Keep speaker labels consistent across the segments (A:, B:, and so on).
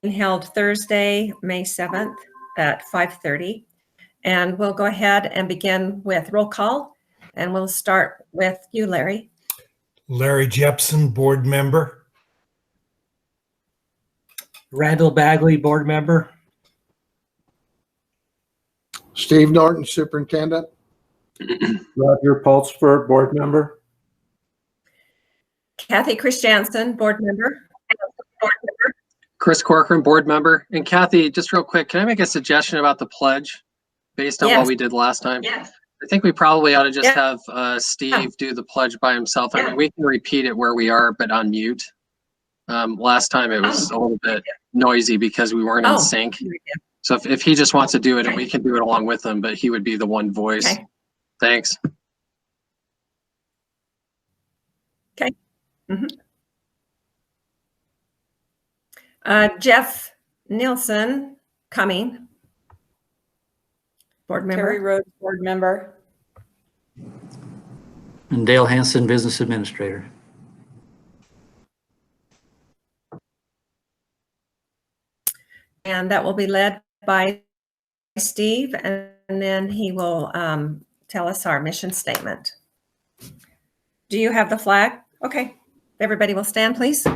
A: held Thursday, May 7th at 5:30. And we'll go ahead and begin with roll call. And we'll start with you, Larry.
B: Larry Jepson, board member.
C: Randall Bagley, board member.
D: Steve Norton, superintendent.
E: Roger Pulsford, board member.
A: Kathy Christiansen, board member.
F: Chris Corcoran, board member. And Kathy, just real quick, can I make a suggestion about the pledge based on what we did last time?
A: Yes.
F: I think we probably ought to just have Steve do the pledge by himself. I mean, we can repeat it where we are, but on mute. Last time it was a little bit noisy because we weren't in sync. So if he just wants to do it, and we can do it along with him, but he would be the one voice.
A: Okay.
F: Thanks.
A: Okay. Jeff Nielsen, Cumming, board member.
G: Terry Rhodes, board member.
C: And Dale Hansen, business administrator.
A: And that will be led by Steve, and then he will tell us our mission statement. Do you have the flag? Okay. Everybody will stand, please.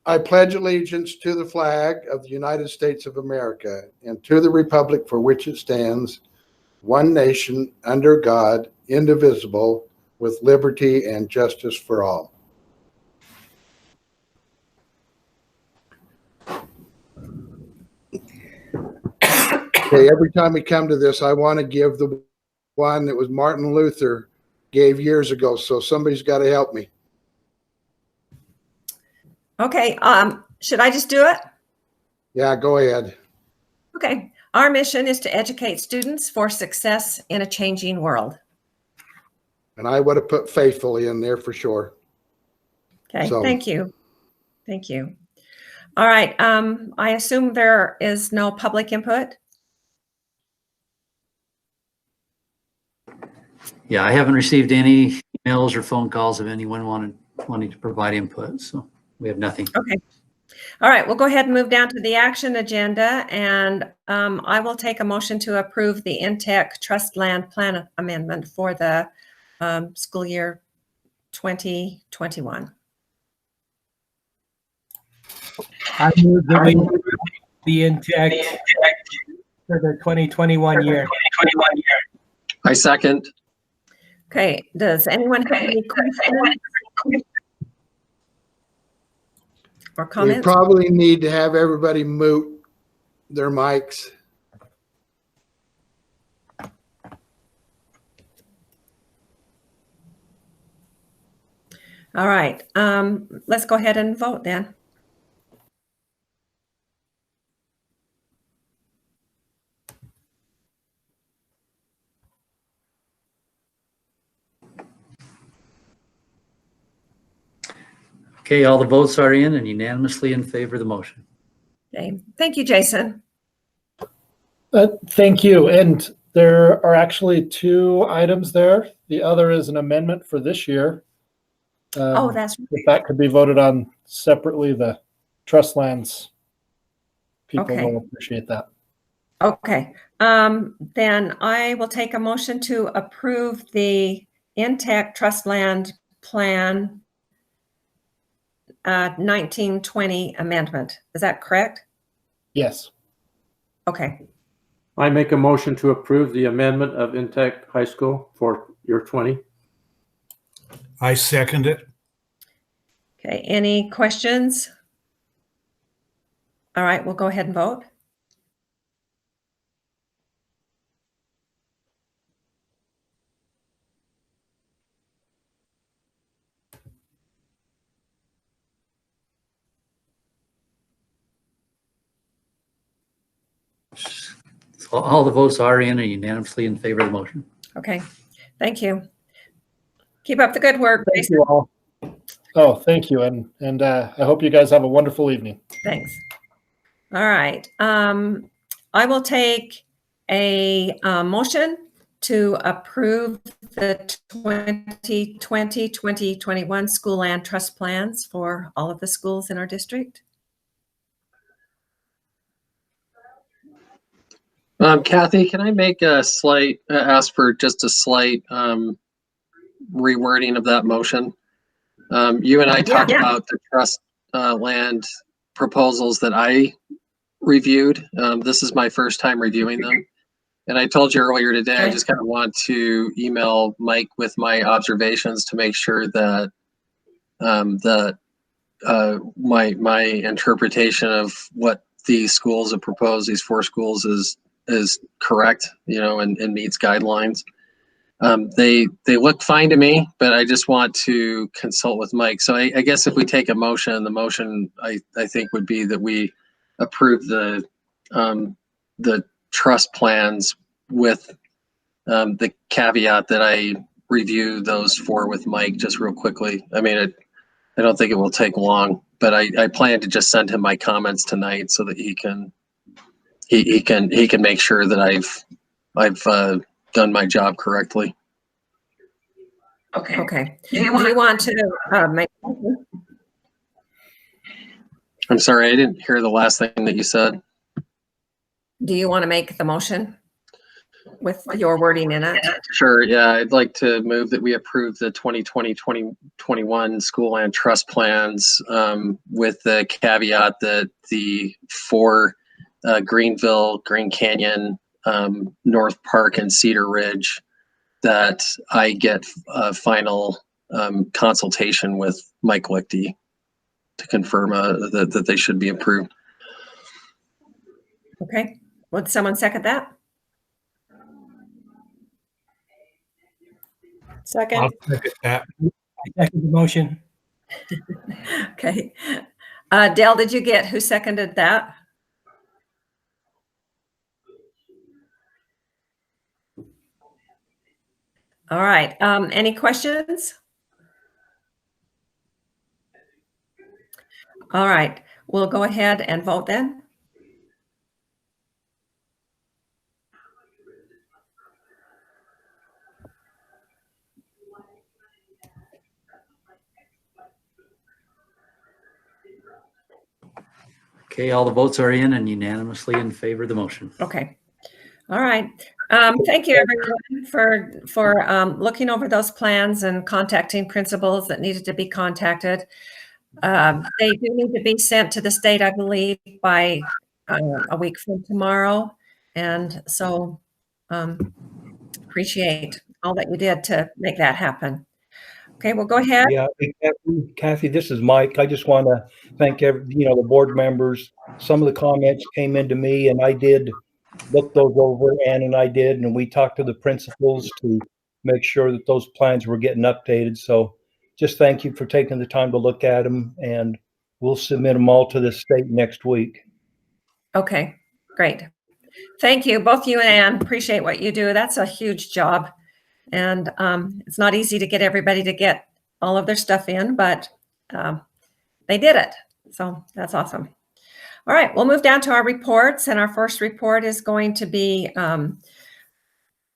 D: I pledge allegiance to the flag of the United States of America and to the republic for which it stands, one nation, under God, indivisible, with liberty and justice for all. Okay, every time we come to this, I want to give the one that was Martin Luther gave years ago, so somebody's got to help me.
A: Okay. Should I just do it?
D: Yeah, go ahead.
A: Okay. Our mission is to educate students for success in a changing world.
D: And I would have put faithfully in there for sure.
A: Okay.
D: So-
A: Thank you. Thank you. All right. I assume there is no public input.
C: Yeah, I haven't received any emails or phone calls of anyone wanting to provide input, so we have nothing.
A: Okay. All right. We'll go ahead and move down to the action agenda, and I will take a motion to approve the Intech Trust Land Plan Amendment for the school year 2021.
C: I move that we approve the intake for the 2021 year.
F: I second.
A: Okay. Does anyone have any questions or
D: We
A: comments?
D: probably need to have everybody mute their mics.
A: All right. Let's go ahead and vote then.
C: Okay, all the votes are in and unanimously in favor of the motion.
A: Okay. Thank you, Jason.
E: Thank you. And there are actually two items there. The other is an amendment for this year.
A: Oh, that's right.
E: If that could be voted on separately, the trust lands people
A: Okay.
E: will appreciate that.
A: Okay. Then I will take a motion to approve the Intech Trust Land Plan 1920 amendment. Is that correct?
E: Yes.
A: Okay.
H: I make a motion to approve the amendment of Intech High School for year 20.
B: I second it.
A: Okay. Any questions? All right. We'll go ahead and vote.
C: So all the votes are in and unanimously in favor of the motion.
A: Okay. Thank you. Keep up the good work.
E: Thank you all. Oh, thank you. And I hope you guys have a wonderful evening.
A: Thanks. All right. I will take a motion to approve the 2020-2021 school land trust plans for all of the schools in our district?
F: Kathy, can I make a slight, ask for just a slight rewording of that motion? You and I talked about the trust land proposals that I reviewed. This is my first time reviewing them. And I told you earlier today, I just kind of want to email Mike with my observations to make sure that my interpretation of what these schools have proposed, these 4 schools, is correct, and meets guidelines. They look fine to me, but I just want to consult with Mike. So I guess if we take a motion, the motion I think would be that we approve the trust plans with the caveat that I review those 4 with Mike just real quickly. I mean, I don't think it will take long, but I plan to just send him my comments tonight so that he can make sure that I've done my job correctly.
A: Okay. Do you want to make?
F: I'm sorry, I didn't hear the last thing that you said.
A: Do you want to make the motion with your wording in it?
F: Sure, yeah, I'd like to move that we approve the 2020-2021 school land trust plans with the caveat that the 4 Greenville, Green Canyon, North Park, and Cedar Ridge, that I get a final consultation with Mike Lichty to confirm that they should be approved.
A: Okay. Would someone second that? Second.
B: I'll second that.
G: I second the motion.
A: Okay. Dale, did you get who seconded that? All right. Any questions? All right. We'll go ahead and vote then.
C: Okay, all the votes are in and unanimously in favor of the motion.
A: Okay. All right. Thank you, everyone, for looking over those plans and contacting principals that needed to be contacted. They do need to be sent to the state, I believe, by a week from tomorrow. And so appreciate all that you did to make that happen. Okay, well, go ahead.
G: Yeah, Kathy, this is Mike. I just want to thank the board members. Some of the comments came into me and I did look those over, Ann and I did, and we talked to the principals to make sure that those plans were getting updated. So just thank you for taking the time to look at them, and we'll submit them all to the state next week.
A: Okay, great. Thank you, both you and Ann. Appreciate what you do. That's a huge job. And it's not easy to get everybody to get all of their stuff in, but they did it. So that's awesome. All right, we'll move down to our reports. And our first report is going to be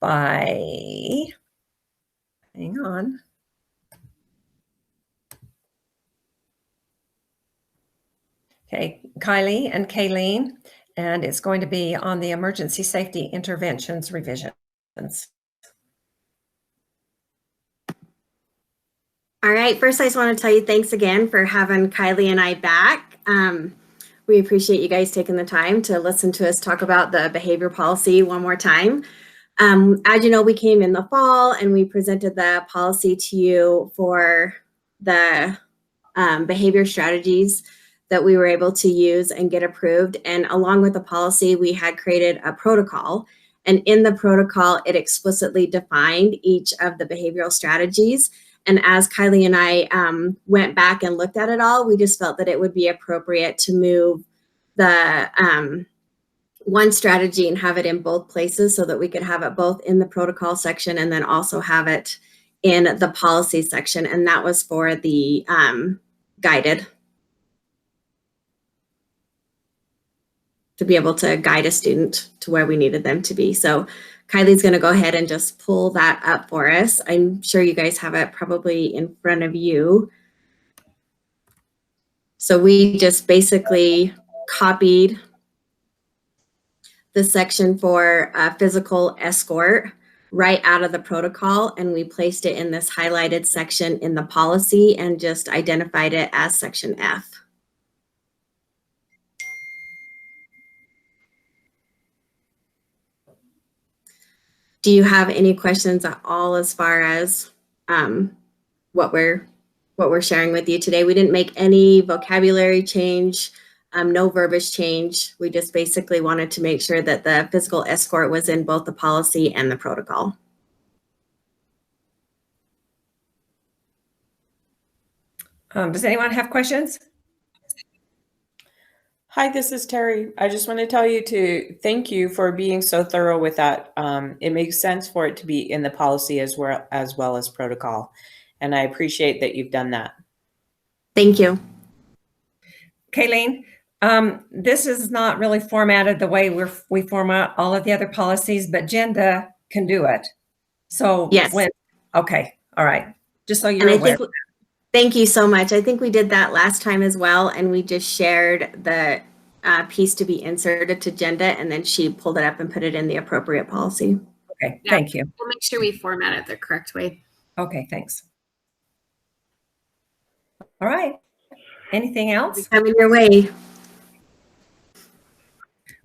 A: by, hang on. Okay, Kylie and Kayleen, and it's going to be on the emergency safety interventions revisions.
I: All right, first I just want to tell you thanks again for having Kylie and I back. We appreciate you guys taking the time to listen to us talk about the behavior policy one more time. As you know, we came in the fall and we presented the policy to you for the behavior strategies that we were able to use and get approved. And along with the policy, we had created a protocol. And in the protocol, it explicitly defined each of the behavioral strategies. And as Kylie and I went back and looked at it all, we just felt that it would be appropriate to move the one strategy and have it in both places so that we could have it both in the protocol section and then also have it in the policy section. And that was for the guided, to be able to guide a student to where we needed them to be. So Kylie's going to go ahead and just pull that up for us. I'm sure you guys have it probably in front of you. So we just basically copied the section for physical escort right out of the protocol, and we placed it in this highlighted section in the policy and just identified it as section F. Do you have any questions at all as far as what we're sharing with you today? We didn't make any vocabulary change, no verbiage change. We just basically wanted to make sure that the physical escort was in both the policy and the protocol.
A: Does anyone have questions?
J: Hi, this is Terry. I just want to tell you to thank you for being so thorough with that. It makes sense for it to be in the policy as well as protocol. And I appreciate that you've done that.
I: Thank you.
A: Kayleen, this is not really formatted the way we format all of the other policies, but Jenda can do it. So
I: yes.
A: Okay. All right. Just so you're aware.
I: Thank you so much. I think we did that last time as well, and we just shared the piece to be inserted to Jenda, and then she pulled it up and put it in the appropriate policy.
A: Okay, yeah. Thank you.
K: We'll make sure we format it the correct way.
A: Okay, thanks. All right. Anything else?
I: Coming your way.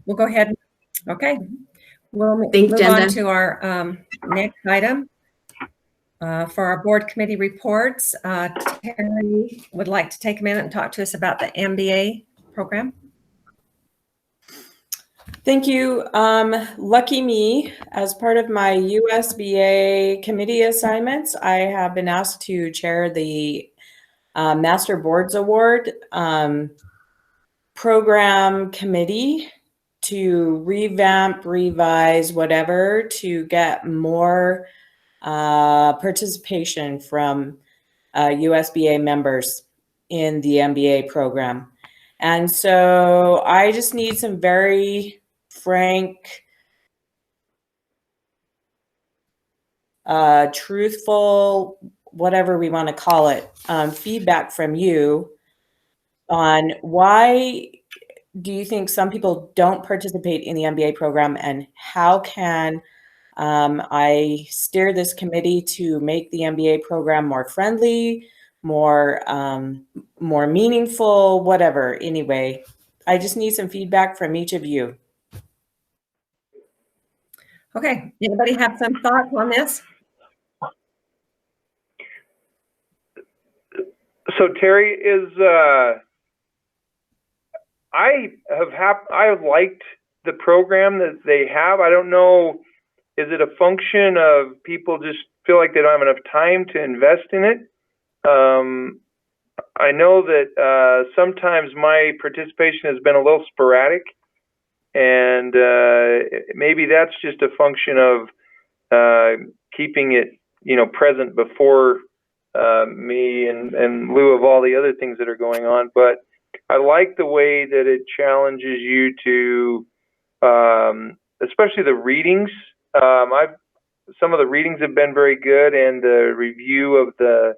A: We'll go ahead. Okay. We'll move on to our next item. For our board committee reports, Terry would like to take a minute and talk to us about the MBA program.
J: Thank you. Lucky me, as part of my USBA committee assignments, I have been asked to chair the Master Boards Award program committee to revamp, revise, whatever, to get more participation from USBA members in the MBA program. And so I just need some very frank, truthful, whatever we want to call it, feedback from you on why do you think some people don't participate in the MBA program, and how can I steer this committee to make the MBA program more friendly, more meaningful, whatever. Anyway, I just need some feedback from each of you.
A: Okay, anybody have some thoughts on this?
L: So Terry, I have liked the program that they have. I don't know, is it a function of people just feel like they don't have enough time to invest in it? I know that sometimes my participation has been a little sporadic, and maybe that's just a function of keeping it, present before me in lieu of all the other things that are going on. But I like the way that it challenges you to, especially the readings. Some of the readings have been very good, and the review of the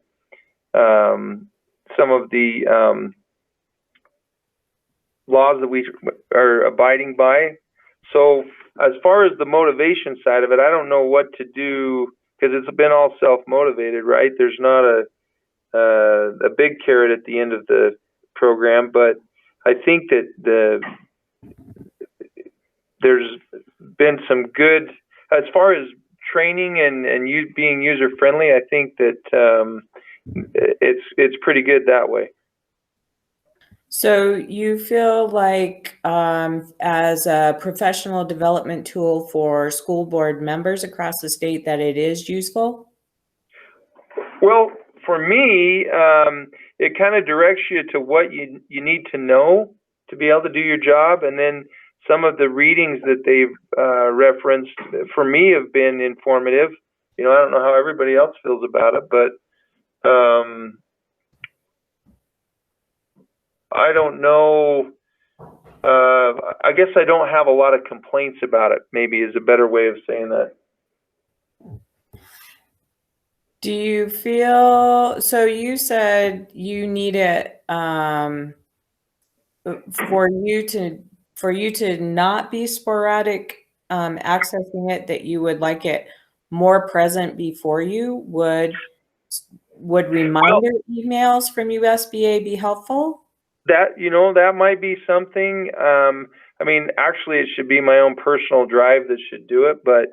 L: some of the laws that we are abiding by. So as far as the motivation side of it, I don't know what to do, because it's been all self-motivated, right? There's not a big carrot at the end of the program, but I think that there's been some good, as far as training and you being user friendly. I think that it's pretty good that way.
J: So you feel like as a professional development tool for school board members across the state that it is useful?
L: Well, for me, it kind of directs you to what you need to know to be able to do your job. And then some of the readings that they've referenced, for me, have been informative. I don't know how everybody else feels about it, but I don't know I guess I don't have a lot of complaints about it, maybe is a better way of saying that.
J: Do you feel, so you said you need it for you to not be sporadic accessing it, that you would like it more present before you? Would reminder emails from USBA be helpful?
L: That, that might be something. I mean, actually, it should be my own personal drive that should do it, but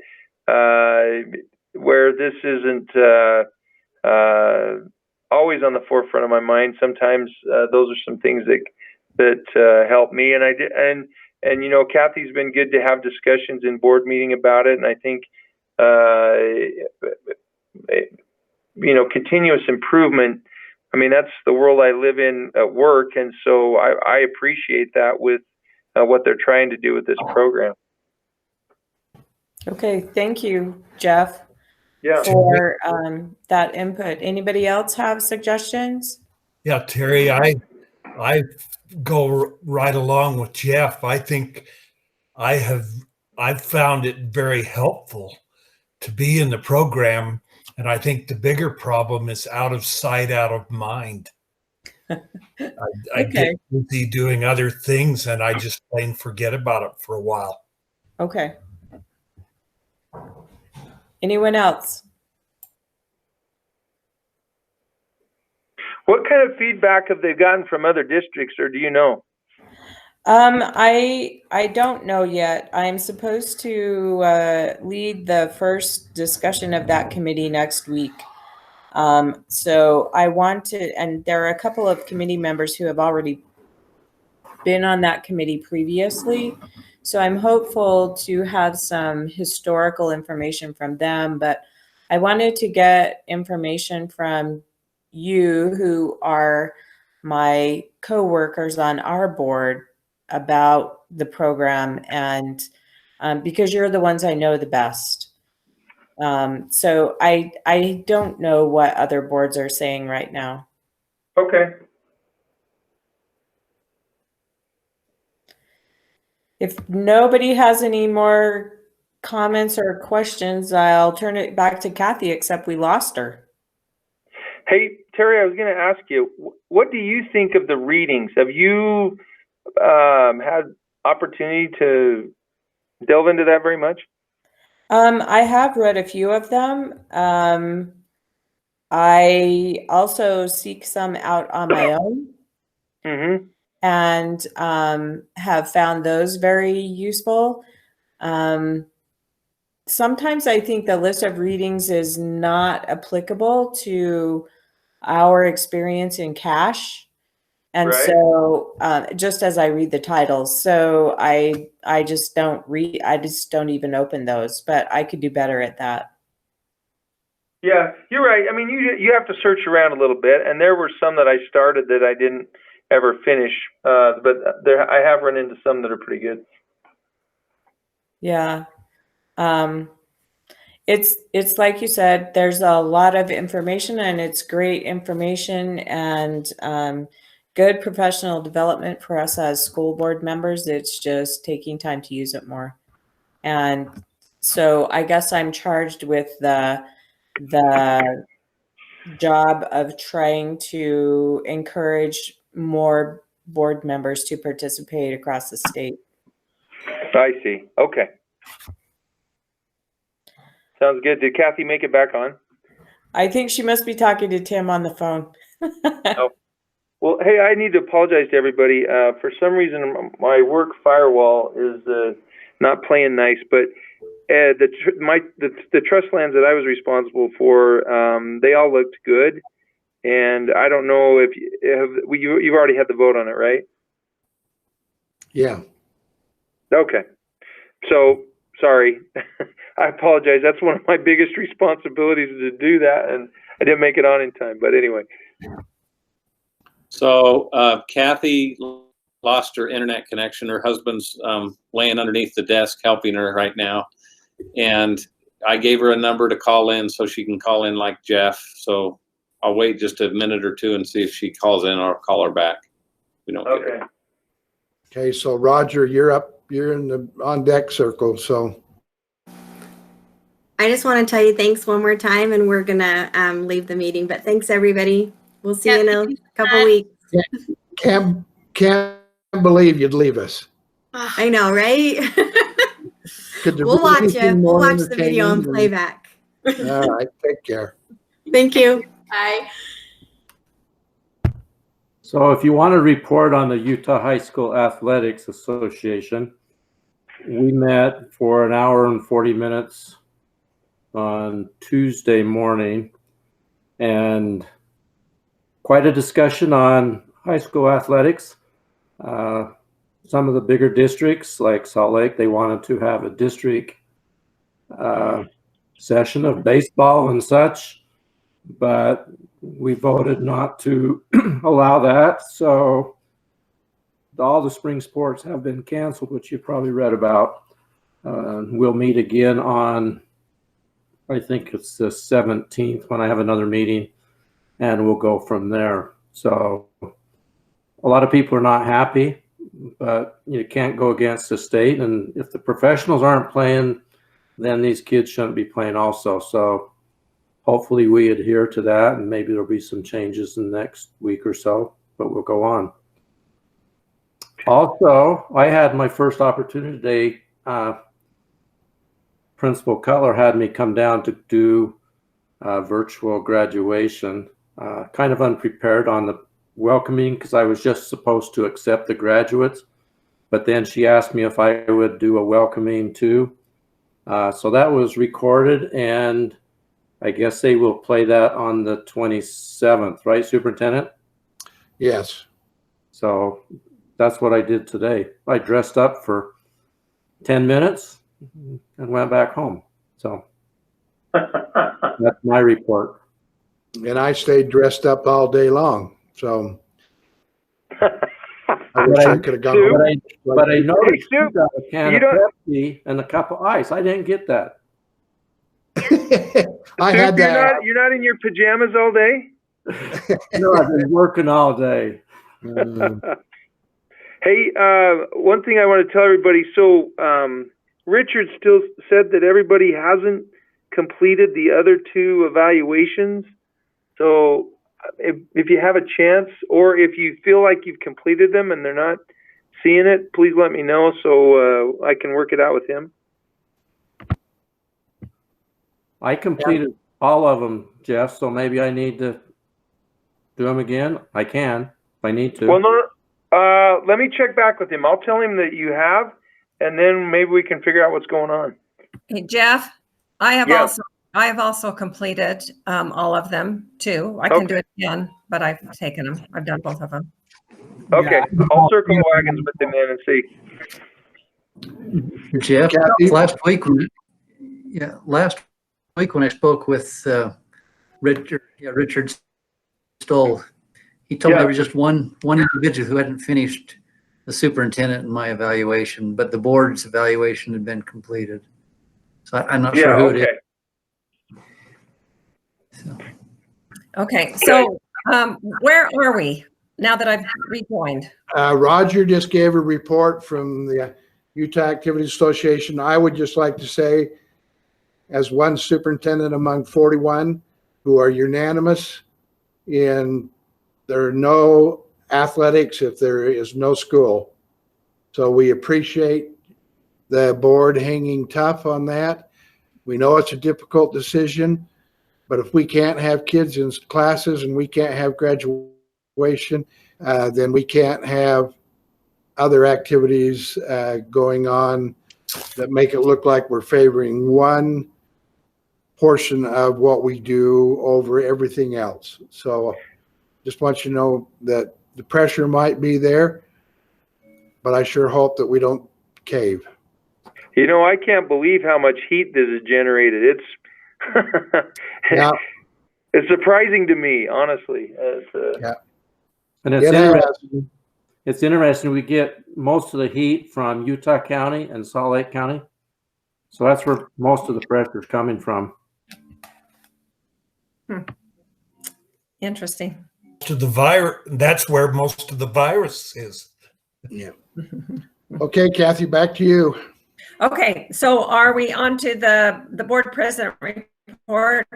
L: where this isn't always on the forefront of my mind, sometimes those are some things that help me. And Kathy's been good to have discussions in board meeting about it, and I think continuous improvement. I mean, that's the world I live in at work, and so I appreciate that with what they're trying to do with this program.
J: Okay, thank you, Jeff, for that input. Anybody else have suggestions?
B: Yeah, Terry, I go right along with Jeff. I think I've found it very helpful to be in the program, and I think the bigger problem is out of sight, out of mind. I get busy doing other things, and I just plain forget about it for a while.
J: Okay. Anyone else?
L: What kind of feedback have they gotten from other districts, or do you know?
J: I don't know yet. I'm supposed to lead the first discussion of that committee next week. So I want to, and there are a couple of committee members who have already been on that committee previously. So I'm hopeful to have some historical information from them, but I wanted to get information from you, who are my coworkers on our board, about the program, and because you're the ones I know the best. So I don't know what other boards are saying right now.
L: Okay.
J: If nobody has any more comments or questions, I'll turn it back to Kathy, except we lost her.
L: Hey, Terry, I was going to ask you, what do you think of the readings? Have you had opportunity to delve into that very much?
J: I have read a few of them. I also seek some out on my own.
L: Mm-hmm.
J: And have found those very useful. Sometimes I think the list of readings is not applicable to our experience in cash. And so just as I read the titles, so I just don't read, I just don't even open those, but I could do better at that.
L: Yeah, you're right. I mean, you have to search around a little bit, and there were some that I started that I didn't ever finish, but I have run into some that are pretty good.
J: Yeah. It's like you said, there's a lot of information, and it's great information, and good professional development for us as school board members. It's just taking time to use it more. And so I guess I'm charged with the job of trying to encourage more board members to participate across the state.
L: I see. Okay. Sounds good. Did Kathy make it back on?
J: I think she must be talking to Tim on the phone.
L: Oh. Well, hey, I need to apologize to everybody. For some reason, my work firewall is not playing nice, but the trust lands that I was responsible for, they all looked good. And I don't know if you've already had the vote on it, right?
D: Yeah.
L: Okay. So, sorry. I apologize. That's one of my biggest responsibilities, to do that, and I didn't make it on in time. But anyway.
M: So Kathy lost her internet connection. Her husband's laying underneath the desk helping her right now. And I gave her a number to call in so she can call in like Jeff. So I'll wait just a minute or two and see if she calls in, or I'll call her back. We don't get her.
D: Okay, so Roger, you're up. You're in the on deck circle. So
I: I just want to tell you thanks one more time, and we're gonna leave the meeting. But thanks, everybody. We'll see you in a couple weeks.
D: can't believe you'd leave us.
I: I know, right?
D: Could there
I: We'll
D: be
I: watch
D: anything
I: it. We'll
D: more
I: watch the video and
D: entertaining
I: playback.
D: All right, take care.
I: Thank you. Bye.
H: So if you want to report on the Utah High School Athletics Association, we met for an hour and 40 minutes on Tuesday morning, and quite a discussion on high school athletics. Some of the bigger districts like Salt Lake, they wanted to have a district session of baseball and such, but we voted not to allow that. So all the spring sports have been canceled, which you probably read about. We'll meet again on, I think it's the 17th when I have another meeting, and we'll go from there. So a lot of people are not happy, but you can't go against the state. And if the professionals aren't playing, then these kids shouldn't be playing also. So hopefully we adhere to that, and maybe there'll be some changes in the next week or so, but we'll go on. Also, I had my first opportunity today. Principal Cutler had me come down to do virtual graduation, kind of unprepared on the welcoming because I was just supposed to accept the graduates, but then she asked me if I would do a welcoming too. So that was recorded, and I guess they will play that on the 27th, right, Superintendent?
D: Yes.
H: So that's what I did today. I dressed up for 10 minutes and went back home. So that's my report.
D: And I stayed dressed up all day long. So I wish I could have gone.
H: But I noticed you got a can of Pepsi and a cup of ice. I didn't get that.
D: I had that.
L: You're not in your pajamas all day?
H: No, I've been working all day.
L: Hey, one thing I want to tell everybody. So Richard still said that everybody hasn't completed the other two evaluations. So if you have a chance, or if you feel like you've completed them and they're not seeing it, please let me know so I can work it out with him.
H: I completed all of them, Jeff, so maybe I need to do them again. I can if I need to.
L: Well, no, let me check back with him. I'll tell him that you have, and then maybe we can figure out what's going on.
A: Hey, Jeff, I have also completed all of them too. I can do it again, but I've taken them. I've done both of them.
L: Okay, I'll circle wagons with him then and see.
C: Jeff, last week when I spoke with Richard Stoll, he told me there was just one individual who hadn't finished the superintendent and my evaluation, but the board's evaluation had been completed. So I'm not sure who it is. So.
A: Okay, so where are we now that I've rejoined?
D: Roger just gave a report from the Utah Activities Association. I would just like to say, as one superintendent among 41 who are unanimous in there are no athletics if there is no school. So we appreciate the board hanging tough on that. We know it's a difficult decision, but if we can't have kids in classes and we can't have graduation, then we can't have other activities going on that make it look like we're favoring one portion of what we do over everything else. So just want you to know that the pressure might be there, but I sure hope that we don't cave.
L: You know, I can't believe how much heat this has generated. It's it's surprising to me, honestly.
H: And it's interesting. It's interesting. We get most of the heat from Utah County and Salt Lake County, so that's where most of the pressure is coming from.
A: Interesting.
B: To the virus, that's where most of the virus is.
D: Yeah. Okay, Kathy, back to you.
A: Okay, so are we on to the board president report?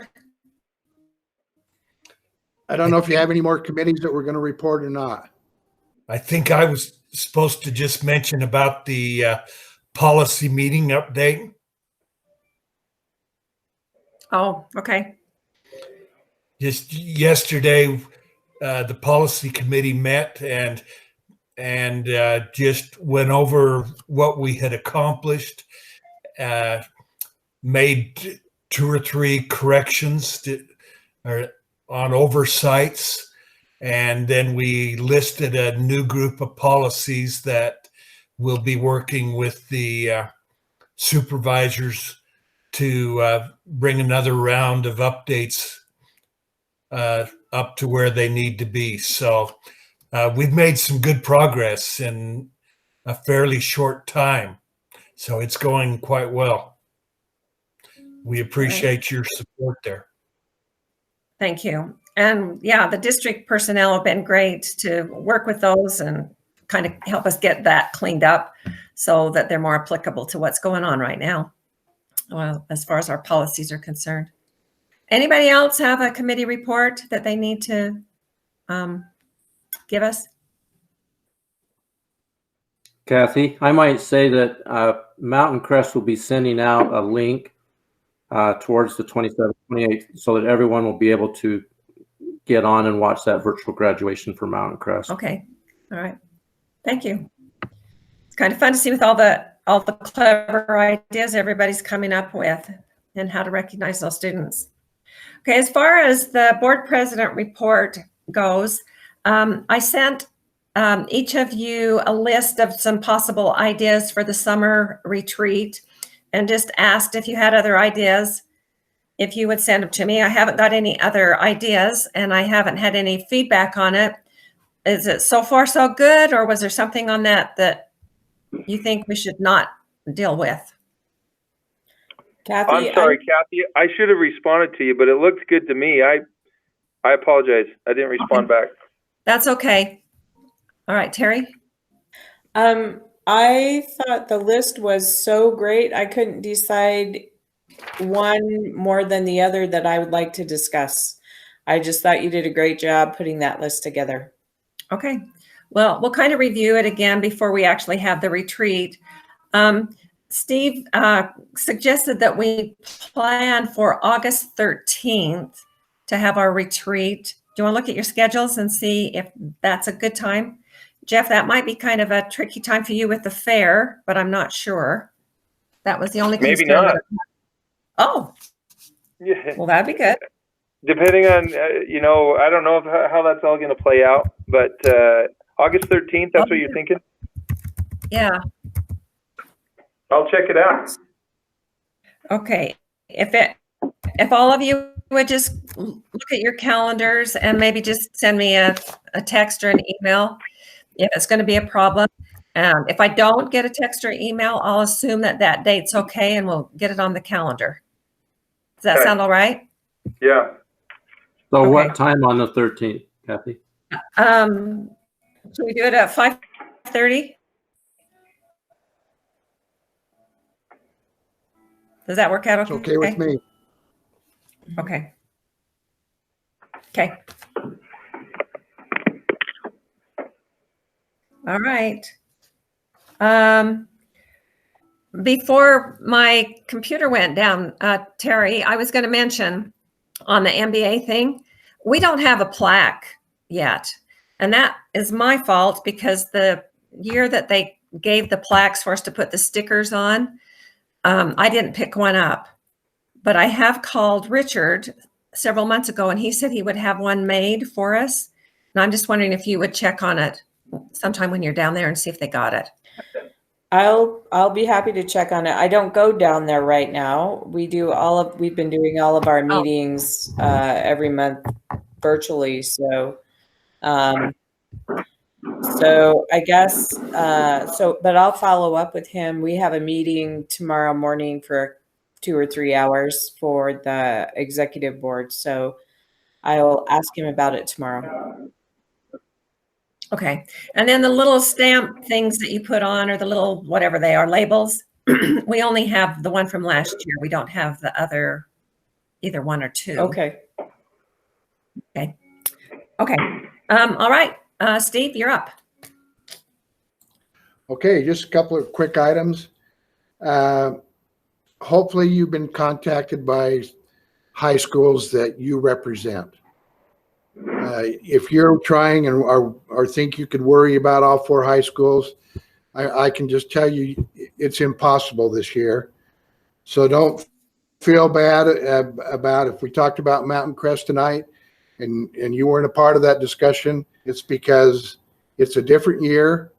D: I don't know if you have any more committees that we're going to report or not.
B: I think I was supposed to just mention about the policy meeting update.
A: Oh, okay.
B: Just yesterday, the policy committee met and just went over what we had accomplished, made 2 or 3 corrections on oversights, and then we listed a new group of policies that will be working with the supervisors to bring another round of updates up to where they need to be. So we've made some good progress in a fairly short time. So it's going quite well. We appreciate your support there.
A: Thank you. And yeah, the district personnel have been great to work with those and kind of help us get that cleaned up so that they're more applicable to what's going on right now, well, as far as our policies are concerned. Anybody else have a committee report that they need to give us?
H: Kathy, I might say that Mountain Crest will be sending out a link towards the 27th, 28th, so that everyone will be able to get on and watch that virtual graduation for Mountain Crest.
A: Okay. All right. Thank you. It's kind of fun to see with all the clever ideas everybody's coming up with and how to recognize those students. Okay, as far as the board president report goes, I sent each of you a list of some possible ideas for the summer retreat and just asked if you had other ideas, if you would send them to me. I haven't got any other ideas and I haven't had any feedback on it. Is it so far so good, or was there something on that you think we should not deal with?
J: Kathy,
L: I'm sorry, Kathy. I should have responded to you, but it looked good to me. I apologize. I didn't respond back.
A: That's okay. All right, Terry.
J: I thought the list was so great. I couldn't decide one more than the other that I would like to discuss. I just thought you did a great job putting that list together.
A: Okay. Well, we'll kind of review it again before we actually have the retreat. Steve suggested that we plan for August 13th to have our retreat. Do you want to look at your schedules and see if that's a good time? Jeff, that might be kind of a tricky time for you with the fair, but I'm not sure. That was the only
L: Maybe
A: concern.
L: not.
A: Oh,
L: Yeah.
A: well, that'd be good.
L: Depending on, I don't know how that's all going to play out, but August 13th, that's what you're thinking?
A: Yeah.
L: I'll check it out.
A: Okay. If all of you would just look at your calendars and maybe just send me a text or an email if it's going to be a problem. If I don't get a text or email, I'll assume that date's okay and we'll get it on the calendar. Does that sound all right?
L: Yeah.
H: So
A: Okay.
H: what time on the 13th, Kathy?
A: Should we do it at 5:30? Does that work out okay?
D: It's okay with me.
A: Okay. Okay. All right. Before my computer went down, Terry, I was going to mention on the MBA thing, we don't have a plaque yet. And that is my fault because the year that they gave the plaques for us to put the stickers on, I didn't pick one up. But I have called Richard several months ago and he said he would have one made for us. And I'm just wondering if you would check on it sometime when you're down there and see if they got it.
J: I'll be happy to check on it. I don't go down there right now. We've been doing all of our meetings every month virtually. So I guess but I'll follow up with him. We have a meeting tomorrow morning for 2 or 3 hours for the executive board. So I'll ask him about it tomorrow.
A: Okay. And then the little stamp things that you put on, or the little, whatever they are, labels, we only have the one from last year. We don't have the other, either one or two.
J: Okay.
A: Okay. Okay. All right. Steve, you're up.
D: Okay, just a couple of quick items. Hopefully you've been contacted by high schools that you represent. If you're trying and or think you could worry about all 4 high schools, I can just tell you it's impossible this year. So don't feel bad about if we talked about Mountain Crest tonight and you weren't a part of that discussion. It's because it's a different year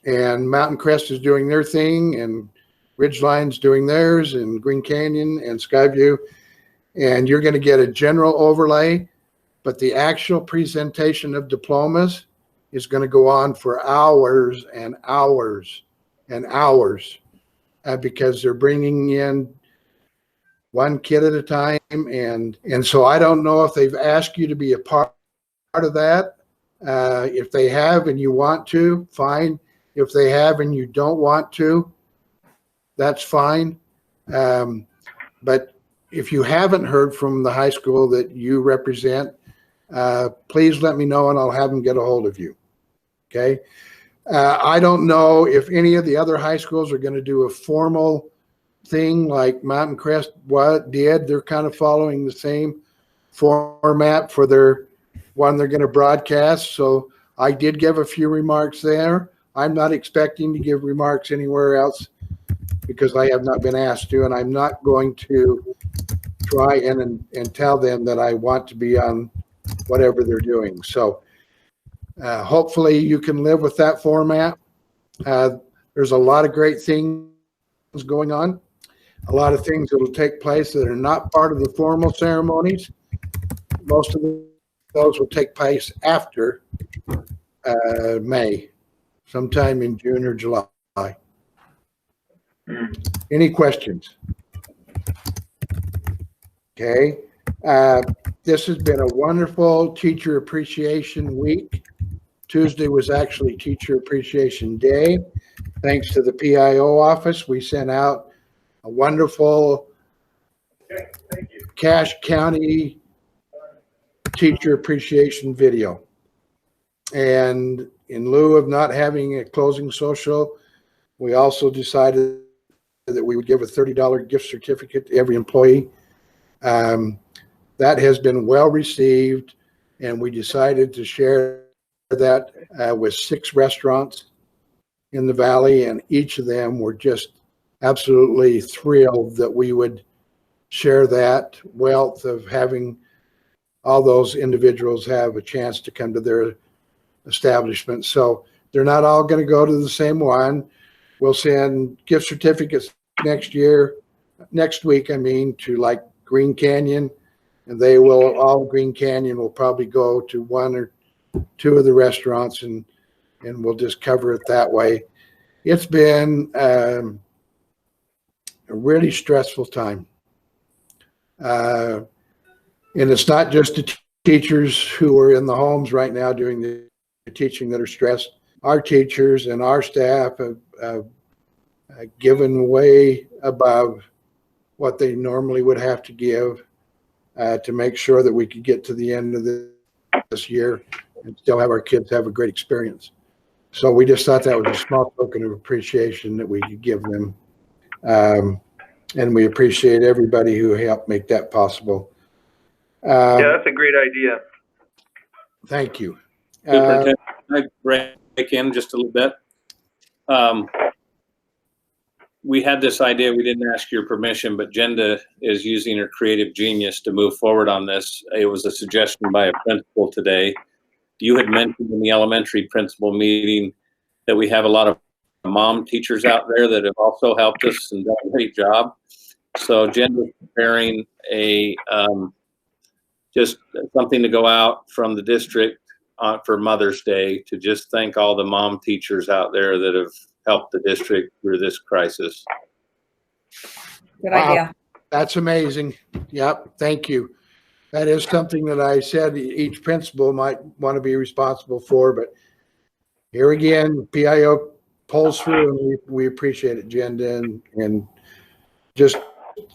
D: and Mountain Crest is doing their thing and Ridgeline's doing theirs and Green Canyon and Skyview, and you're going to get a general overlay, but the actual presentation of diplomas is going to go on for hours and hours and hours because they're bringing in one kid at a time. And so I don't know if they've asked you to be a part of that. If they have and you want to, fine. If they have and you don't want to, that's fine. But if you haven't heard from the high school that you represent, please let me know and I'll have them get a hold of you. Okay. I don't know if any of the other high schools are going to do a formal thing like Mountain Crest did. They're kind of following the same format for their one they're going to broadcast. So I did give a few remarks there. I'm not expecting to give remarks anywhere else because I have not been asked to, and I'm not going to try and tell them that I want to be on whatever they're doing. So hopefully you can live with that format. There's a lot of great things going on, a lot of things that will take place that are not part of the formal ceremonies. Most of those will take place after May, sometime in June or July. Any questions? Okay. This has been a wonderful Teacher Appreciation Week. Tuesday was actually Teacher Appreciation Day. Thanks to the PIO office, we sent out a wonderful Cache County Teacher Appreciation video. And in lieu of not having a closing social, we also decided that we would give a $30 gift certificate to every employee. That has been well received, and we decided to share that with 6 restaurants in the valley, and each of them were just absolutely thrilled that we would share that wealth of having all those individuals have a chance to come to their establishment. So they're not all going to go to the same one. We'll send gift certificates next week, to like Green Canyon, and they will, all Green Canyon will probably go to 1 or 2 of the restaurants, and we'll just cover it that way. It's been a really stressful time. And it's not just the teachers who are in the homes right now doing the teaching that are stressed. Our teachers and our staff have given way above what they normally would have to give to make sure that we could get to the end of this year and still have our kids have a great experience. So we just thought that was a small token of appreciation that we could give them. And we appreciate everybody who helped make that possible.
L: Yeah, that's a great idea.
D: Thank you.
M: Superintendent, can I break in just a little bit? We had this idea, we didn't ask your permission, but Jenda is using her creative genius to move forward on this. It was a suggestion by a principal today. You had mentioned in the elementary principal meeting that we have a lot of mom teachers out there that have also helped us and done a great job. So Jenda is preparing a just something to go out from the district for Mother's Day to just thank all the mom teachers out there that have helped the district through this crisis.
A: Good idea.
D: That's amazing. Yep. Thank you. That is something that I said each principal might want to be responsible for, but here again, PIO pulls through, and we appreciate it, Jen, and just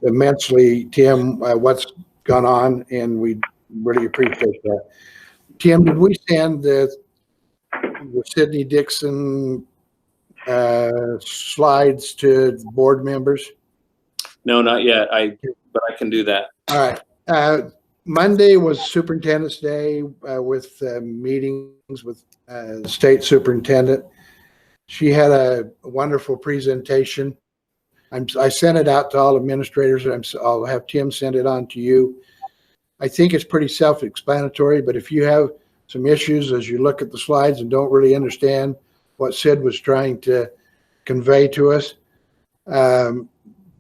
D: immensely, Tim, what's gone on, and we really appreciate that. Tim, did we send the Sidney Dixon slides to board members?
M: No, not yet. But I can do that.
D: All right. Monday was Superintendent's Day with meetings with State Superintendent. She had a wonderful presentation. I sent it out to all administrators. I'll have Tim send it on to you. I think it's pretty self-explanatory, but if you have some issues as you look at the slides and don't really understand what Sid was trying to convey to us,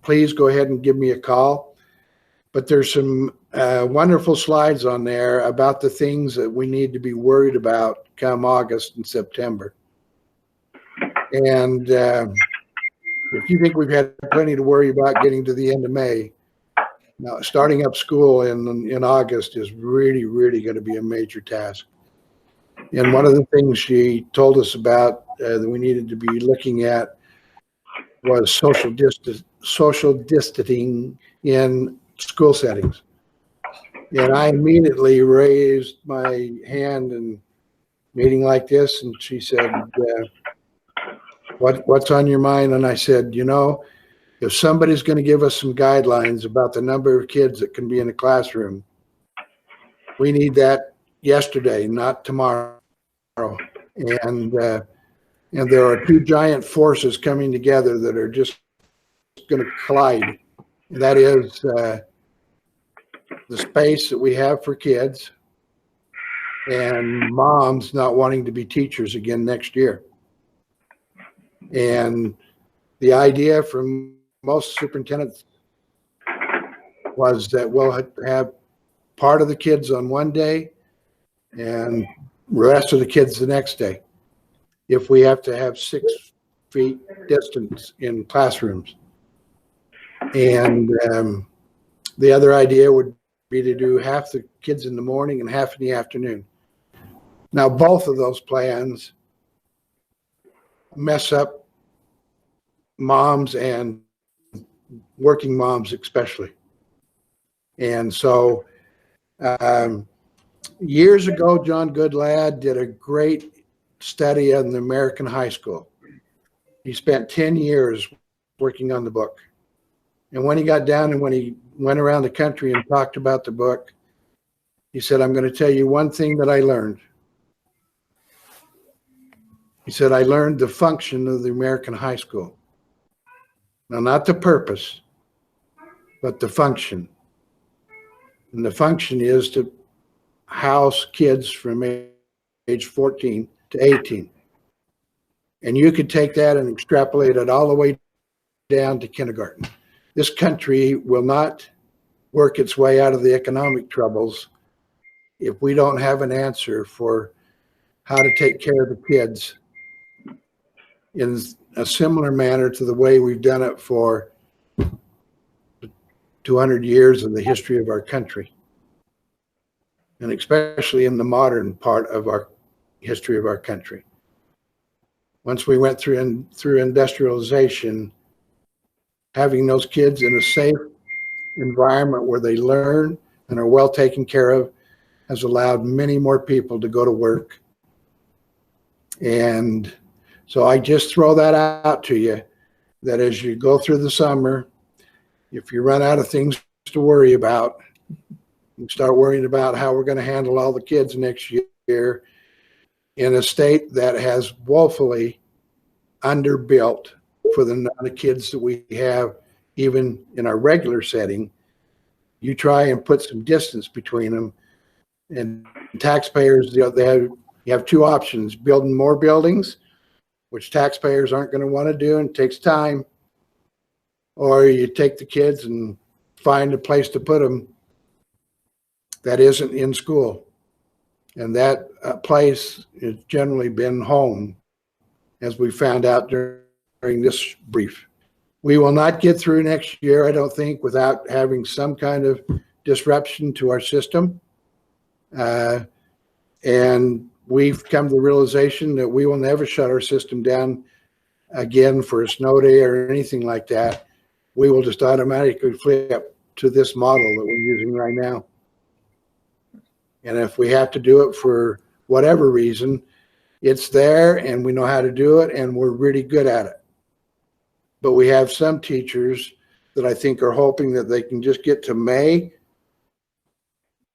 D: please go ahead and give me a call. But there's some wonderful slides on there about the things that we need to be worried about come August and September. And if you think we've had plenty to worry about getting to the end of May, now starting up school in August is really, really going to be a major task. And one of the things she told us about that we needed to be looking at was social distancing in school settings. And I immediately raised my hand in a meeting like this, and she said, what's on your mind? And I said, you know, if somebody's going to give us some guidelines about the number of kids that can be in a classroom, we need that yesterday, not tomorrow. And there are two giant forces coming together that are just going to collide. And that is the space that we have for kids and moms not wanting to be teachers again next year. And the idea from most superintendents was that we'll have part of the kids on one day and the rest of the kids the next day, if we have to have 6 feet distance in classrooms. And the other idea would be to do half the kids in the morning and half in the afternoon. Now, both of those plans mess up moms and working moms especially. And so years ago, John Goodlad did a great study on the American high school. He spent 10 years working on the book. And when he got down and when he went around the country and talked about the book, he said, I'm going to tell you one thing that I learned. He said, I learned the function of the American high school. Now, not the purpose, but the function. And the function is to house kids from age 14 to 18. And you could take that and extrapolate it all the way down to kindergarten. This country will not work its way out of the economic troubles if we don't have an answer for how to take care of the kids in a similar manner to the way we've done it for 200 years of the history of our country, and especially in the modern part of our history of our country. Once we went through industrialization, having those kids in a safe environment where they learn and are well taken care of has allowed many more people to go to work. And so I just throw that out to you, that as you go through the summer, if you run out of things to worry about, you start worrying about how we're going to handle all the kids next year in a state that has woefully underbuilt for the amount of kids that we have, even in our regular setting. You try and put some distance between them, and taxpayers, you have two options: building more buildings, which taxpayers aren't going to want to do and takes time, or you take the kids and find a place to put them that isn't in school. And that place has generally been home, as we found out during this brief. We will not get through next year, I don't think, without having some kind of disruption to our system. And we've come to the realization that we will never shut our system down again for a snow day or anything like that. We will just automatically flip to this model that we're using right now. And if we have to do it for whatever reason, it's there and we know how to do it and we're really good at it. But we have some teachers that I think are hoping that they can just get to May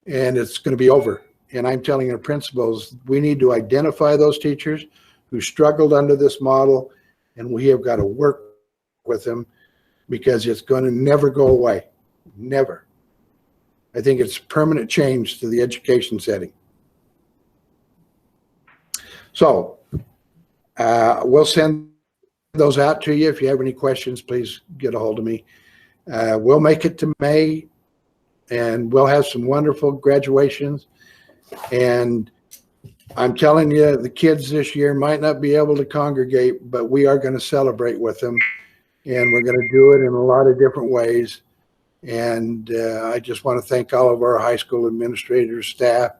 D: and it's going to be over. And I'm telling our principals, we need to identify those teachers who struggled under this model, and we have got to work with them because it's going to never go away. Never. I think it's permanent change to the education setting. So we'll send those out to you. If you have any questions, please get a hold of me. We'll make it to May, and we'll have some wonderful graduations. And I'm telling you, the kids this year might not be able to congregate, but we are going to celebrate with them. And we're going to do it in a lot of different ways. And I just want to thank all of our high school administrators, staff,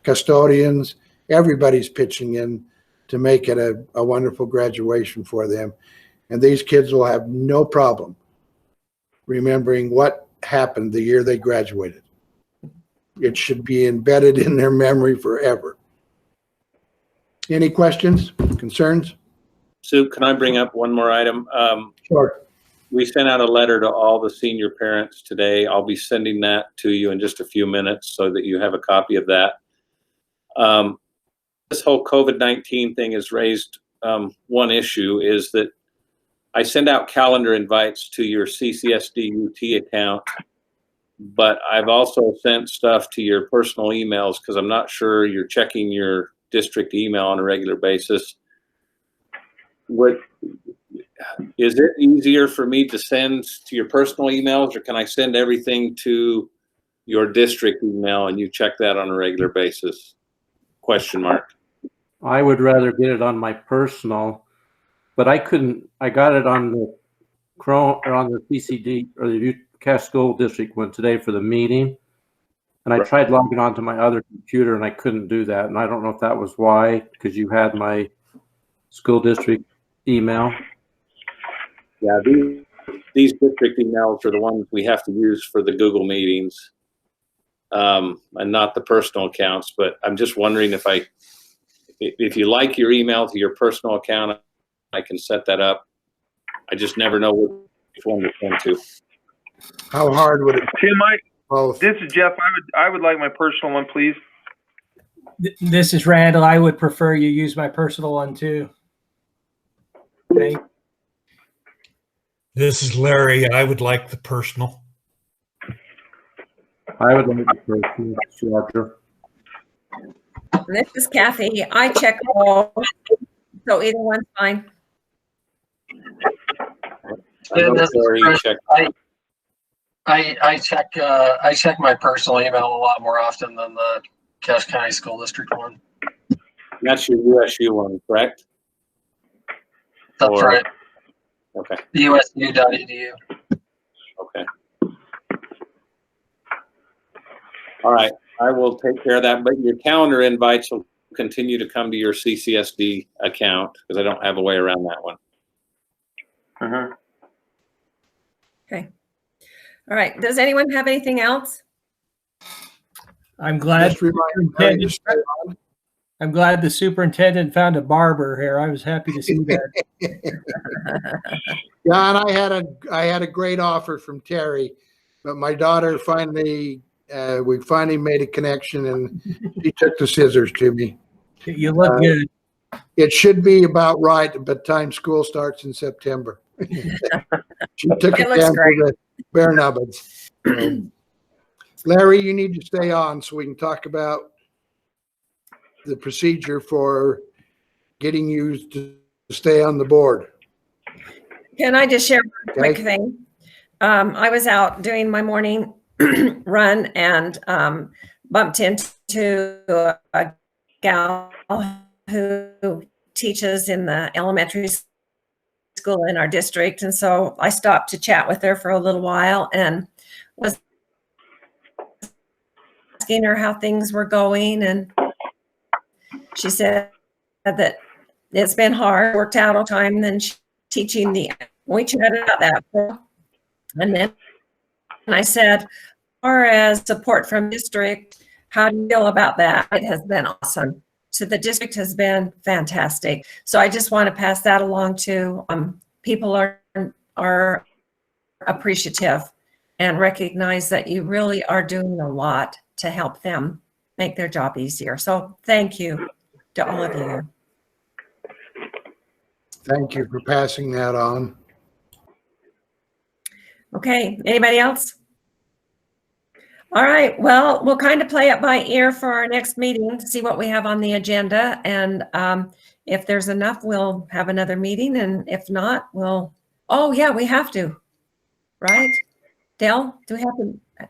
D: custodians. Everybody's pitching in to make it a wonderful graduation for them. And these kids will have no problem remembering what happened the year they graduated. It should be embedded in their memory forever. Any questions, concerns?
M: Sue, can I bring up one more item?
D: Sure.
M: We sent out a letter to all the senior parents today. I'll be sending that to you in just a few minutes so that you have a copy of that. This whole COVID-19 thing has raised one issue, is that I send out calendar invites to your CCSD UT account, but I've also sent stuff to your personal emails because I'm not sure you're checking your district email on a regular basis. Is it easier for me to send to your personal emails, or can I send everything to your district email and you check that on a regular basis? Question mark.
H: I would rather get it on my personal, but I got it on the Chrome or on the CCD or the Cass School District one today for the meeting. And I tried logging onto my other computer and I couldn't do that. And I don't know if that was why, because you had my school district email.
M: Yeah, these district emails are the ones we have to use for the Google meetings, and not the personal accounts. But I'm just wondering if you like your email to your personal account, I can set that up. I just never know which one to send to.
D: How hard would it be?
L: Tim, this is Jeff. I would like my personal one, please.
N: This is Randall. I would prefer you use my personal one too. Okay.
B: This is Larry. I would like the personal.
H: I would like the personal, Roger.
A: This is Kathy. I check all, so either one's fine.
F: I check my personal email a lot more often than the Cass County School District one.
M: That's your USU one, correct?
F: That's right.
M: Okay.
F: USU.edu.
M: Okay. All right. I will take care of that, but your calendar invites will continue to come to your CCSD account because I don't have a way around that one.
A: Okay. All right. Does anyone have anything else?
N: I'm glad. I'm glad the superintendent found a barber here. I was happy to see that.
D: John, I had a great offer from Terry, but my daughter finally, we finally made a connection, and she took the scissors to me.
N: You look good.
D: It should be about right, but time school starts in September. She took it down for the bare nubbins. Larry, you need to stay on so we can talk about the procedure for getting you to stay on the board.
A: Can I just share one quick thing? I was out doing my morning run and bumped into a gal who teaches in the elementary school in our district. And so I stopped to chat with her for a little while and was asking her how things were going, and she said that it's been hard, worked out all the time, then teaching we chatted about that. And then I said, as far as support from district, how do you feel about that? It has been awesome. So the district has been fantastic. So I just want to pass that along to people are appreciative and recognize that you really are doing a lot to help them make their job easier. So thank you to all of you.
D: Thank you for passing that on.
A: Okay, anybody else? All right, well, we'll kind of play it by ear for our next meeting to see what we have on the agenda. And if there's enough, we'll have another meeting. And if not, oh yeah, we have to, right? Dale, do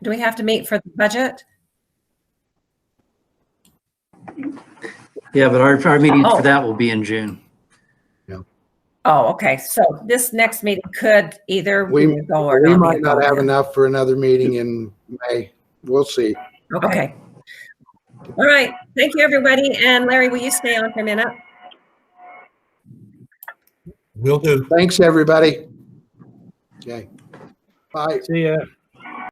A: we have to meet for the budget?
C: Yeah, but our meeting for that will be in June.
A: Oh, okay. So this next meeting could either
D: We
A: go or not.
D: might not have enough for another meeting in May. We'll see.
A: Okay. All right. Thank you, everybody. And Larry, will you stay on for a minute?
B: Will do.
D: Thanks, everybody. Okay. Bye.
E: See ya.